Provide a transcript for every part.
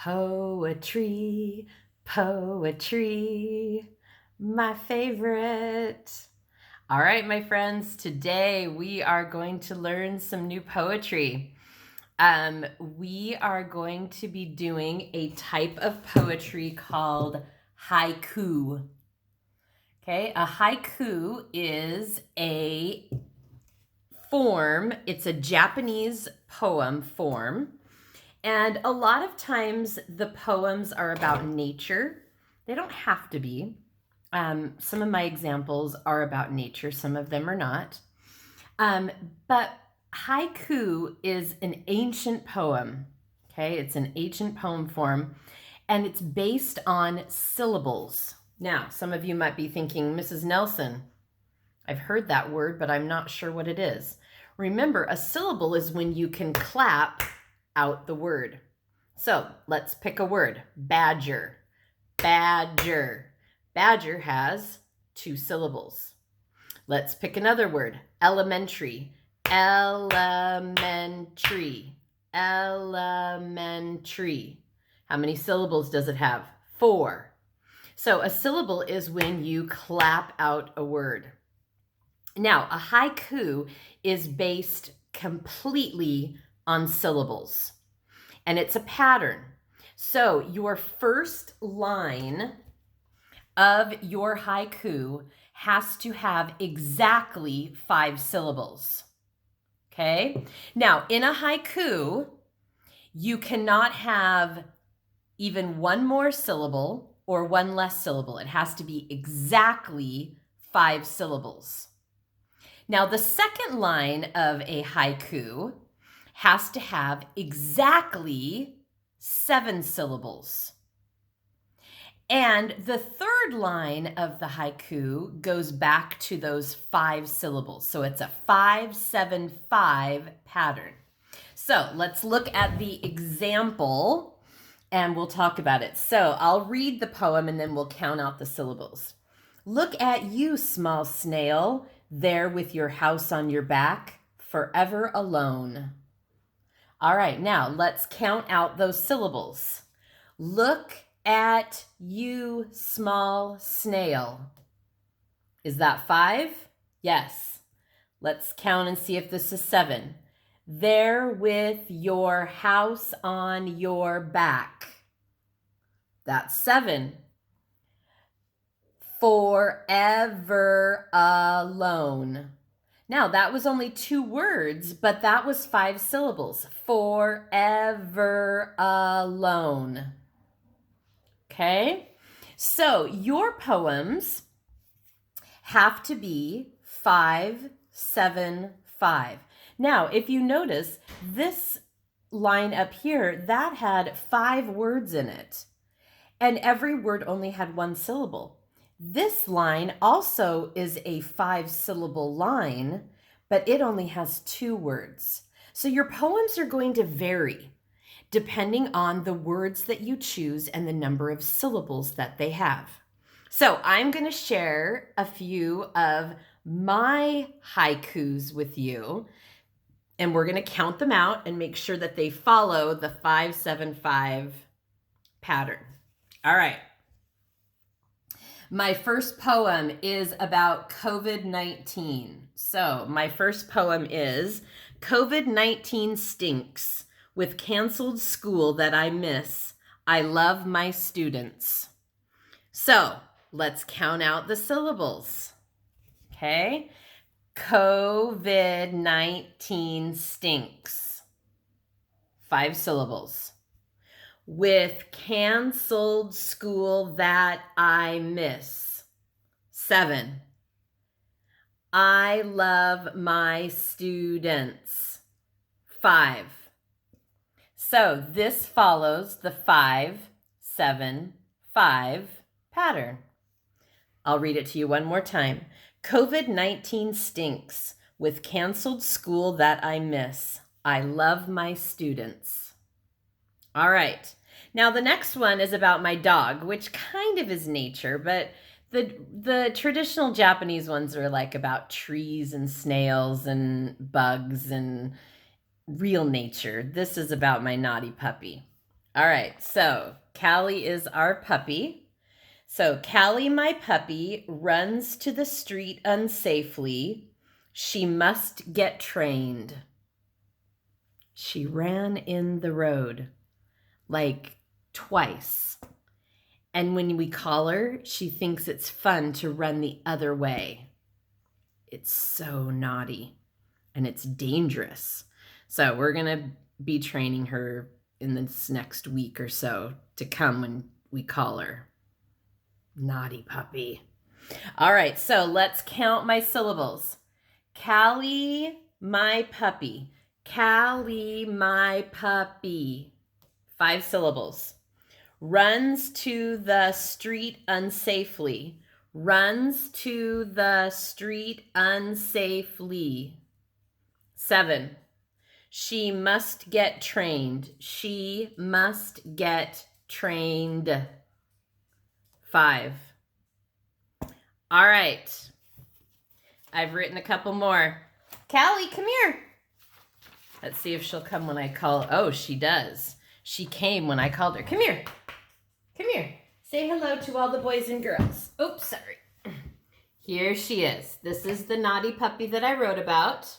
Poetry, poetry, my favorite. All right, my friends, today we are going to learn some new poetry. We are going to be doing a type of poetry called haiku. Okay, a haiku is a form, it's a Japanese poem form. And a lot of times the poems are about nature. They don't have to be. Some of my examples are about nature, some of them are not. But haiku is an ancient poem. Okay, it's an ancient poem form, and it's based on syllables. Now, some of you might be thinking, Mrs. Nelson, I've heard that word, but I'm not sure what it is. Remember, a syllable is when you can clap out the word. So let's pick a word. Badger. Badger. Badger has 2 syllables. Let's pick another word. Elementary. Elementary. Elementary. How many syllables does it have? 4. So a syllable is when you clap out a word. Now, a haiku is based completely on syllables, and it's a pattern. So your first line of your haiku has to have exactly 5 syllables. Okay? Now, in a haiku, you cannot have even one more syllable or one less syllable. It has to be exactly 5 syllables. Now, the second line of a haiku has to have exactly 7 syllables. And the third line of the haiku goes back to those 5 syllables. So it's a 5-7-5 pattern. So let's look at the example and we'll talk about it. So I'll read the poem and then we'll count out the syllables. Look at you, small snail, there with your house on your back, forever alone. All right, now let's count out those syllables. Look at you, small snail. Is that 5? Yes. Let's count and see if this is 7. There with your house on your back. That's 7. Forever alone. Now, that was only 2 words, but that was 5 syllables. Forever alone. Okay? So, your poems have to be 5-7-5. Now, if you notice, this line up here, that had 5 words in it, and every word only had 1 syllable. This line also is a 5-syllable line, but it only has 2 words. So your poems are going to vary depending on the words that you choose and the number of syllables that they have. So I'm going to share a few of my haikus with you, and we're going to count them out and make sure that they follow the 5-7-5 pattern. All right. My first poem is about COVID-19. So my first poem is COVID-19 Stinks. With canceled school that I miss, I love my students. So let's count out the syllables. Okay. COVID-19 stinks. 5 syllables. With canceled school that I miss. 7. I love my students. 5. So this follows the 5-7-5 pattern. I'll read it to you one more time. COVID-19 stinks. With canceled school that I miss. I love my students. All right. Now the next one is about my dog, which kind of is nature, but the traditional Japanese ones are like about trees and snails and bugs and real nature. This is about my naughty puppy. All right, so Callie is our puppy. So Callie, my puppy, runs to the street unsafely. She must get trained. She ran in the road like twice. And when we call her, she thinks it's fun to run the other way. It's so naughty and it's dangerous. So we're going to be training her in this next week or so to come when we call her. Naughty puppy. All right, so let's count my syllables. Callie, my puppy. Callie, my puppy. 5 syllables. Runs to the street unsafely. Runs to the street unsafely. 7. She must get trained. She must get trained. 5. All right. I've written a couple more. Callie, come here. Let's see if she'll come when I call. Oh, she does. She came when I called her. Come here. Come here. Say hello to all the boys and girls. Oops, sorry. Here she is. This is the naughty puppy that I wrote about.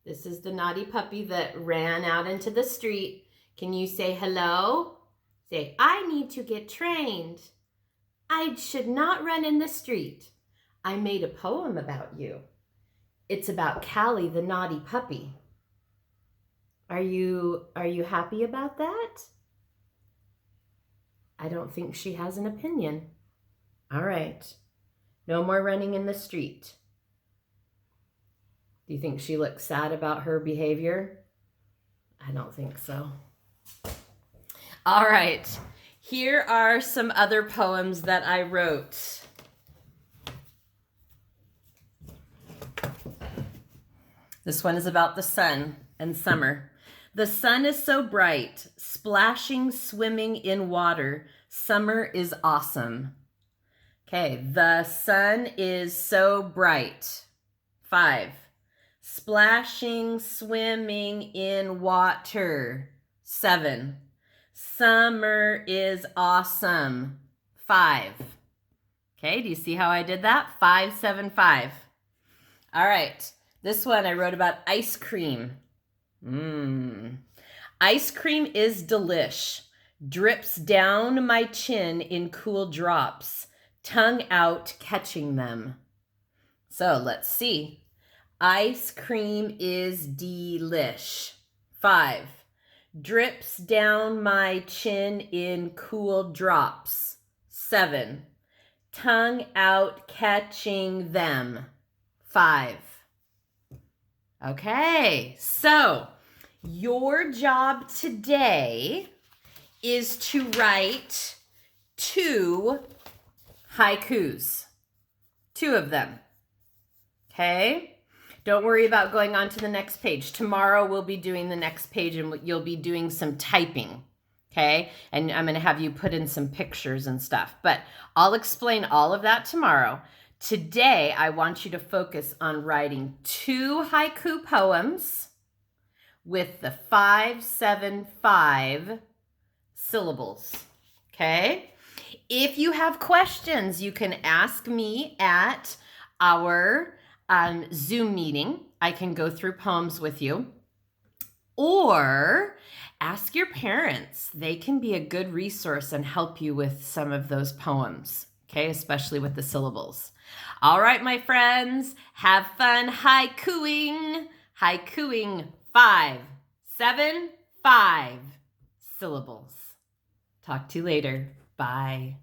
This is the naughty puppy that ran out into the street. Can you say hello? Say, I need to get trained. I should not run in the street. I made a poem about you. It's about Callie, the naughty puppy. Are you happy about that? I don't think she has an opinion. All right. No more running in the street. Do you think she looks sad about her behavior? I don't think so. All right. Here are some other poems that I wrote. This one is about the sun and summer. The sun is so bright, splashing, swimming in water. Summer is awesome. Okay, the sun is so bright. 5. Splashing, swimming in water. 7. Summer is awesome. 5. Okay, do you see how I did that? 5, 7, 5. All right, this one I wrote about ice cream. Ice cream is delish. Drips down my chin in cool drops. Tongue out catching them. So let's see. Ice cream is delish. 5. Drips down my chin in cool drops. 7. Tongue out catching them. 5. Okay, so your job today is to write 2 haikus. 2 of them. Okay? Don't worry about going on to the next page. Tomorrow we'll be doing the next page and you'll be doing some typing. Okay? And I'm going to have you put in some pictures and stuff. But I'll explain all of that tomorrow. Today, I want you to focus on writing 2 haiku poems with the 5, 7, 5 syllables. Okay? If you have questions, you can ask me at our Zoom meeting. I can go through poems with you. Or ask your parents. They can be a good resource and help you with some of those poems. Okay, especially with the syllables. All right, my friends, have fun haikuing. Haikuing 5, 7, 5 syllables. Talk to you later. Bye.